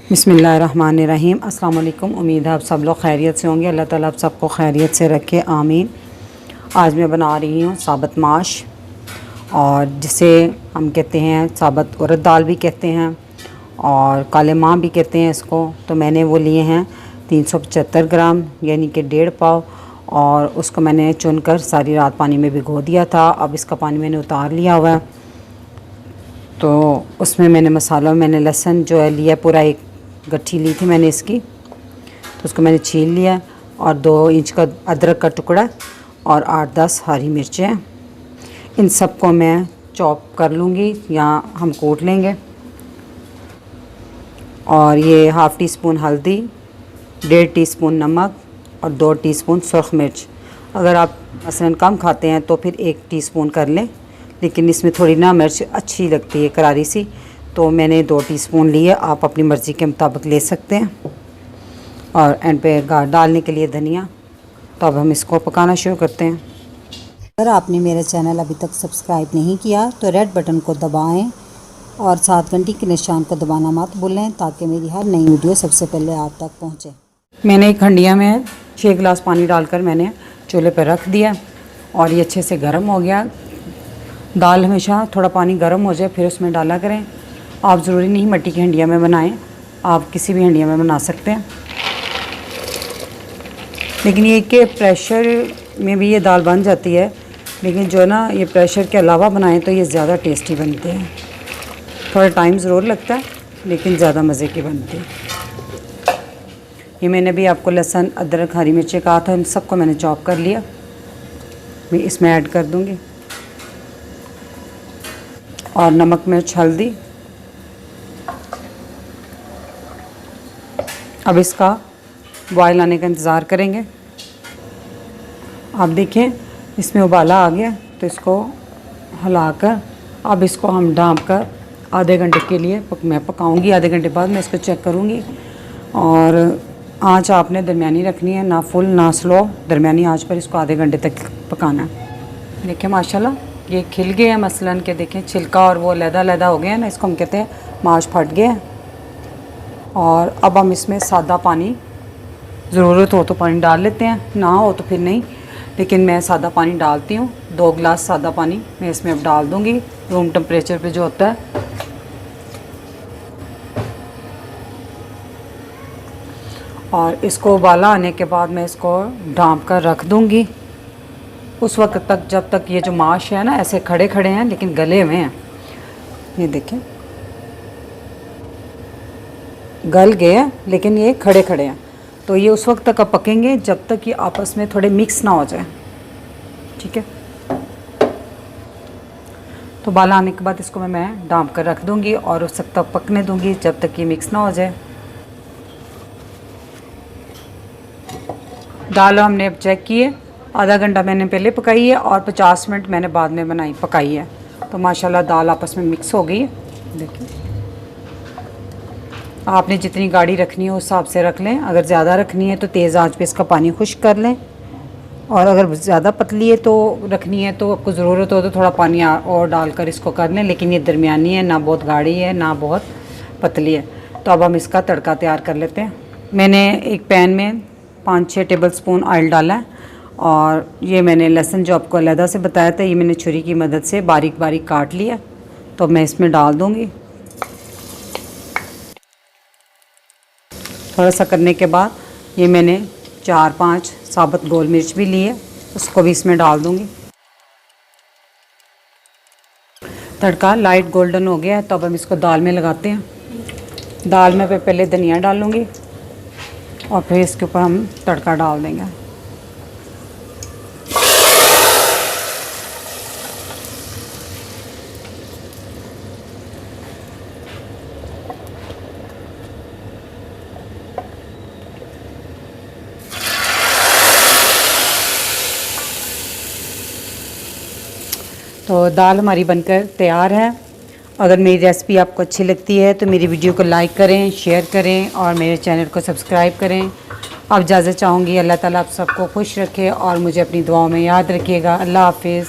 बिस्मिल्लाहिर्रहमानिर्रहीम। अस्सलाम वालेकुम। उम्मीद है आप सब लोग खैरियत से होंगे। अल्लाह ताला आप सबको खैरियत से रखे, आमीन। आज मैं बना रही हूँ साबुत माश, और जिसे हम कहते हैं साबुत उड़द दाल भी कहते हैं और काले माह भी कहते हैं इसको। तो मैंने वो लिए हैं 375 ग्राम, यानी कि 1.5 पाव, और उसको मैंने चुनकर सारी रात पानी में भिगो दिया था। अब इसका पानी मैंने उतार लिया हुआ है। तो उसमें मैंने लहसुन जो है लिया, पूरा एक गट्ठी ली थी मैंने इसकी, तो उसको मैंने छील लिया, और 2 इंच का अदरक का टुकड़ा और 8-10 हरी मिर्चें। इन सब को मैं चॉप कर लूँगी या हम कूट लेंगे। और ये हाफ़ टी स्पून हल्दी, 1.5 टीस्पून नमक और 2 टीस्पून सुरख मिर्च। अगर आप मसलन कम खाते हैं तो फिर 1 टीस्पून कर लें, लेकिन इसमें थोड़ी ना मिर्च अच्छी लगती है, करारी सी, तो मैंने 2 टीस्पून लिए। आप अपनी मर्ज़ी के मुताबिक ले सकते हैं। और एंड पे डालने के लिए धनिया। तो अब हम इसको पकाना शुरू करते हैं। अगर आपने मेरा चैनल अभी तक सब्सक्राइब नहीं किया तो रेड बटन को दबाएं और साथ घंटी के निशान को दबाना मत भूलें, ताकि मेरी हर नई वीडियो सबसे पहले आप तक पहुंचे। मैंने एक हंडिया में 6 गिलास पानी डालकर मैंने चूल्हे पर रख दिया, और ये अच्छे से गर्म हो गया। दाल हमेशा थोड़ा पानी गर्म हो जाए फिर उसमें डाला करें। आप ज़रूरी नहीं मिट्टी की हंडिया में बनाएं, आप किसी भी हंडिया में बना सकते हैं। लेकिन ये कि प्रेशर में भी ये दाल बन जाती है, लेकिन जो है ना, ये प्रेशर के अलावा बनाएं तो ये ज़्यादा टेस्टी बनते हैं। थोड़ा टाइम ज़रूर लगता है, लेकिन ज़्यादा मज़े की बनती है। ये मैंने भी आपको लहसुन, अदरक, हरी मिर्ची कहा था, इन सबको मैंने चॉप कर लिया। मैं इसमें ऐड कर दूँगी, और नमक, मिर्च, हल्दी। अब इसका बॉयल आने का इंतज़ार करेंगे। आप देखें इसमें उबाला आ गया, तो इसको हिलाकर अब इसको हम ढाँप कर आधे घंटे के लिए मैं पकाऊंगी। आधे घंटे बाद मैं इसको चेक करूंगी। और आँच आपने दरमियानी रखनी है, ना फुल ना स्लो, दरमियानी आँच पर इसको आधे घंटे तक पकाना है। देखिए माशाल्लाह ये खिल गए हैं, मसलन के देखें छिलका और वो अलग-अलग हो गए हैं ना, इसको हम कहते हैं माश फट गए हैं। और अब हम इसमें सादा पानी, ज़रूरत हो तो पानी डाल लेते हैं, ना हो तो फिर नहीं, लेकिन मैं सादा पानी डालती हूँ। 2 गिलास सादा पानी मैं इसमें अब डाल दूँगी, रूम टेम्परेचर पे जो होता है। और इसको उबाला आने के बाद मैं इसको ढाँप कर रख दूँगी उस वक्त तक, जब तक ये जो माश है ना ऐसे खड़े खड़े हैं लेकिन गले हुए हैं। ये देखें गल गए हैं लेकिन ये खड़े खड़े हैं। तो ये उस वक्त तक अब पकेंगे जब तक ये आपस में थोड़े मिक्स ना हो जाए। ठीक है, तो उबाला आने के बाद इसको मैं ढाँप कर रख दूँगी और उस वक्त तक पकने दूँगी जब तक ये मिक्स ना हो जाए। दाल हमने अब चेक की है, आधा घंटा मैंने पहले पकाई है और 50 मिनट मैंने बाद में पकाई है। तो माशाल्लाह दाल आपस में मिक्स हो गई है। देखिए आपने जितनी गाढ़ी रखनी है उस हिसाब से रख लें। अगर ज़्यादा रखनी है तो तेज़ आंच पे इसका पानी खुश्क कर लें, और अगर ज़्यादा पतली है तो रखनी है तो आपको ज़रूरत हो तो थोड़ा पानी और डालकर इसको कर लें। लेकिन ये दरमियानी है, ना बहुत गाढ़ी है ना बहुत पतली है। तो अब हम इसका तड़का तैयार कर लेते हैं। मैंने एक पैन में 5-6 टेबल स्पून ऑयल डाला है, और ये मैंने लहसुन जो आपको अलहदा से बताया था, ये मैंने छुरी की मदद से बारीक बारीक काट लिया। तो मैं इसमें डाल दूँगी। थोड़ा सा करने के बाद ये मैंने 4-5 साबुत गोल मिर्च भी लिए, उसको भी इसमें डाल दूँगी। तड़का लाइट गोल्डन हो गया है, तो अब हम इसको दाल में लगाते हैं। दाल में पहले धनिया डालूँगी और फिर इसके ऊपर हम तड़का डाल देंगे। तो दाल हमारी बनकर तैयार है। अगर मेरी रेसिपी आपको अच्छी लगती है तो मेरी वीडियो को लाइक करें, शेयर करें और मेरे चैनल को सब्सक्राइब करें। अब इजाज़त चाहूँगी। अल्लाह ताला आप सबको खुश रखे और मुझे अपनी दुआओं में याद रखिएगा। अल्लाह हाफिज़।